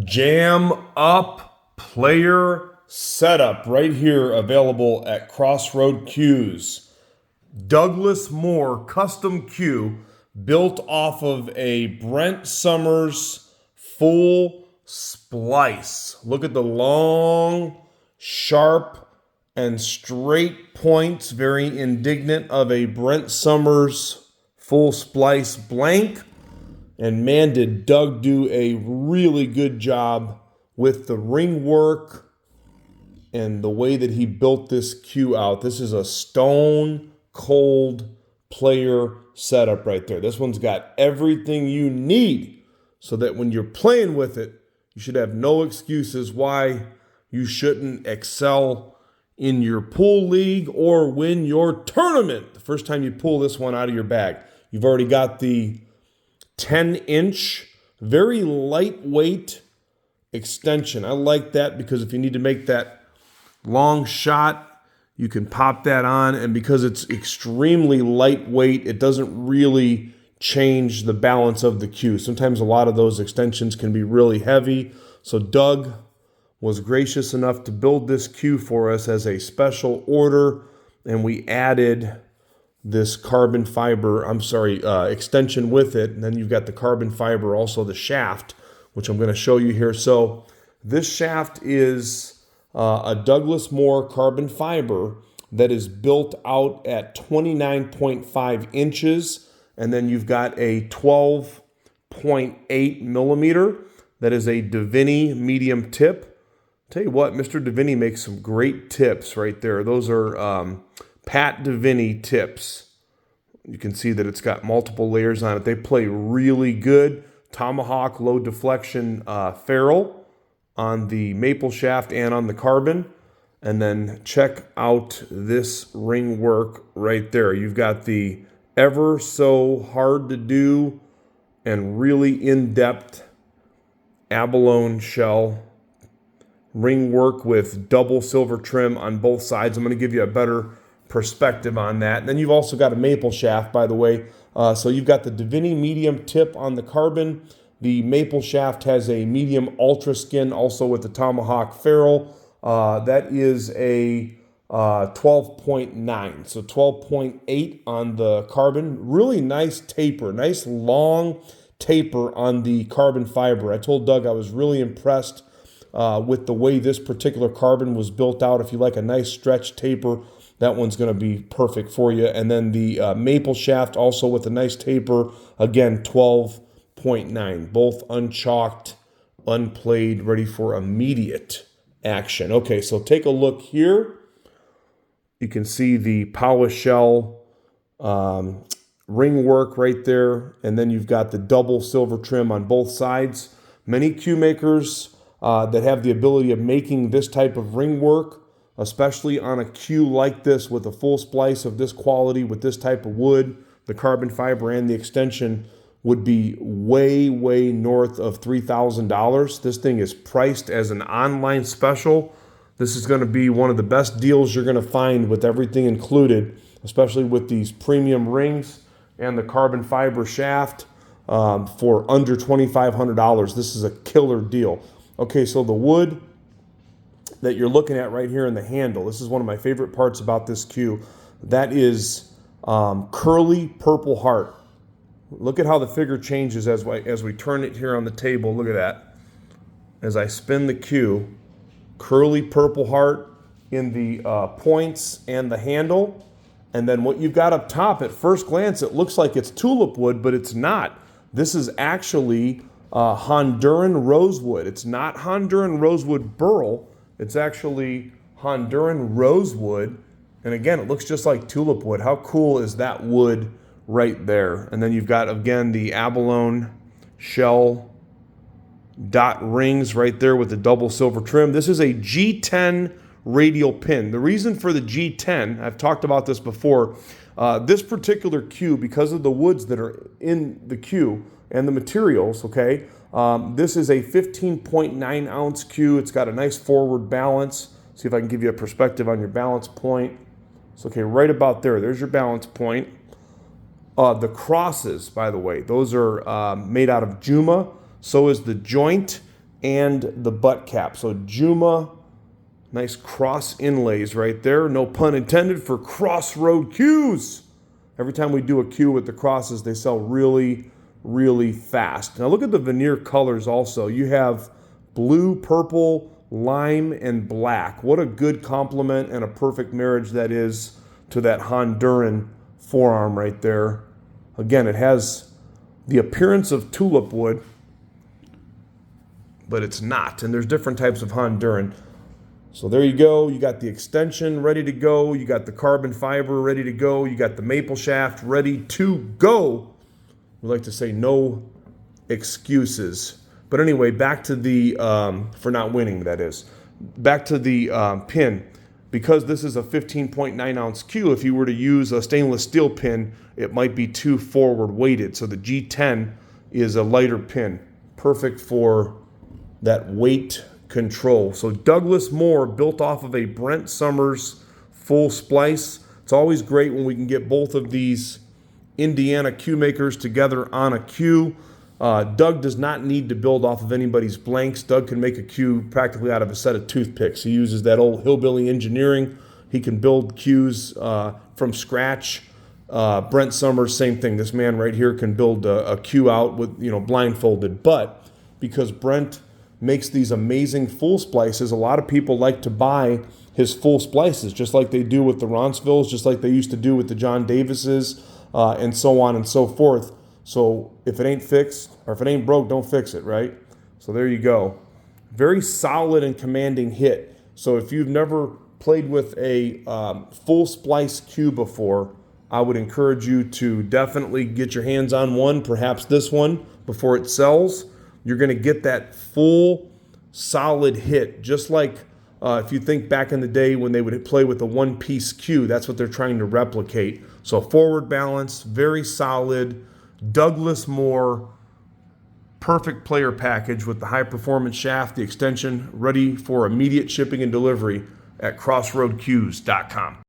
Jam Up Player Setup right here, available at Crossroad Cues. Douglas Moore custom cue built off of a Brent Summers full splice. Look at the long, sharp, and straight points, very indignant, of a Brent Summers full splice blank. And man, did Doug do a really good job with the ring work and the way that he built this cue out. This is a stone cold player setup right there. This one's got everything you need so that when you're playing with it, you should have no excuses why you shouldn't excel in your pool league or win your tournament the first time you pull this one out of your bag. You've already got the 10-inch, very lightweight extension. I like that because if you need to make that long shot, you can pop that on. And because it's extremely lightweight, it doesn't really change the balance of the cue. Sometimes a lot of those extensions can be really heavy. So Doug was gracious enough to build this cue for us as a special order, and we added this carbon fiber, extension with it. And then you've got the carbon fiber, also the shaft, which I'm going to show you here. So this shaft is a Douglas Moore carbon fiber that is built out at 29.5 inches. And then you've got a 12.8 millimeter. That is a Davini medium tip. Tell you what, Mr. Davini makes some great tips right there. Those are Pat Davini tips. You can see that it's got multiple layers on it. They play really good. Tomahawk low deflection ferrule on the maple shaft and on the carbon. And then check out this ring work right there. You've got the ever so hard to do and really in-depth abalone shell ring work with double silver trim on both sides. I'm going to give you a better perspective on that. And then you've also got a maple shaft, by the way. So you've got the Davini medium tip on the carbon. The maple shaft has a medium ultra skin, also with the Tomahawk ferrule. That is a 12.9, so 12.8 on the carbon. Really nice taper, nice long taper on the carbon fiber. I told Doug I was really impressed with the way this particular carbon was built out. If you like a nice stretch taper, that one's going to be perfect for you. And then the maple shaft also with a nice taper, again, 12.9, both unchalked, unplayed, ready for immediate action. Okay, so take a look here. You can see the polished shell ring work right there, and then you've got the double silver trim on both sides. Many cue makers that have the ability of making this type of ring work, especially on a cue like this with a full splice of this quality, with this type of wood, the carbon fiber and the extension, would be way, way north of $3,000. This thing is priced as an online special. This is going to be one of the best deals you're going to find with everything included, especially with these premium rings and the carbon fiber shaft for under $2,500. This is a killer deal. Okay, so the wood that you're looking at right here in the handle, this is one of my favorite parts about this cue. That is curly purple heart. Look at how the figure changes as we turn it here on the table. Look at that. As I spin the cue, curly purple heart in the points and the handle. And then what you've got up top, at first glance, it looks like it's tulip wood, but it's not. This is actually Honduran Rosewood. It's not Honduran Rosewood burl. It's actually Honduran Rosewood. And again, it looks just like tulip wood. How cool is that wood right there? And then you've got, again, the Abalone shell dot rings right there with the double silver trim. This is a G10 radial pin. The reason for the G10, I've talked about this before, this particular cue, because of the woods that are in the cue and the materials, okay, this is a 15.9 ounce cue. It's got a nice forward balance. See if I can give you a perspective on your balance point. So, okay, right about there. There's your balance point. The crosses, by the way, those are made out of Juma. So is the joint and the butt cap. So Juma, nice cross inlays right there. No pun intended for crossroad cues. Every time we do a cue with the crosses, they sell really, really fast. Now look at the veneer colors also. You have blue, purple, lime, and black. What a good complement and a perfect marriage that is to that Honduran forearm right there. Again, it has the appearance of tulip wood, but it's not. And there's different types of Honduran. So there you go. You got the extension ready to go. You got the carbon fiber ready to go. You got the maple shaft ready to go. We like to say no excuses. But anyway, back to the, for not winning, that is. Back to the pin. Because this is a 15.9 ounce cue, if you were to use a stainless steel pin, it might be too forward weighted. So the G10 is a lighter pin. Perfect for that weight control. So Douglas Moore, built off of a Brent Summers full splice. It's always great when we can get both of these Indiana cue makers together on a cue. Doug does not need to build off of anybody's blanks. Doug can make a cue practically out of a set of toothpicks. He uses that old hillbilly engineering. He can build cues from scratch. Brent Summers, same thing. This man right here can build a cue out with, blindfolded. But because Brent makes these amazing full splices, a lot of people like to buy his full splices, just like they do with the Roncevilles, just like they used to do with the John Davises, and so on and so forth. So if it ain't fixed, or if it ain't broke, don't fix it, right? So there you go. Very solid and commanding hit. So if you've never played with a full splice cue before, I would encourage you to definitely get your hands on one, perhaps this one, before it sells. You're going to get that full, solid hit, just like if you think back in the day when they would play with a one-piece cue, that's what they're trying to replicate. So forward balance, very solid, Douglas Moore, perfect player package with the high-performance shaft, the extension, ready for immediate shipping and delivery at crossroadcues.com.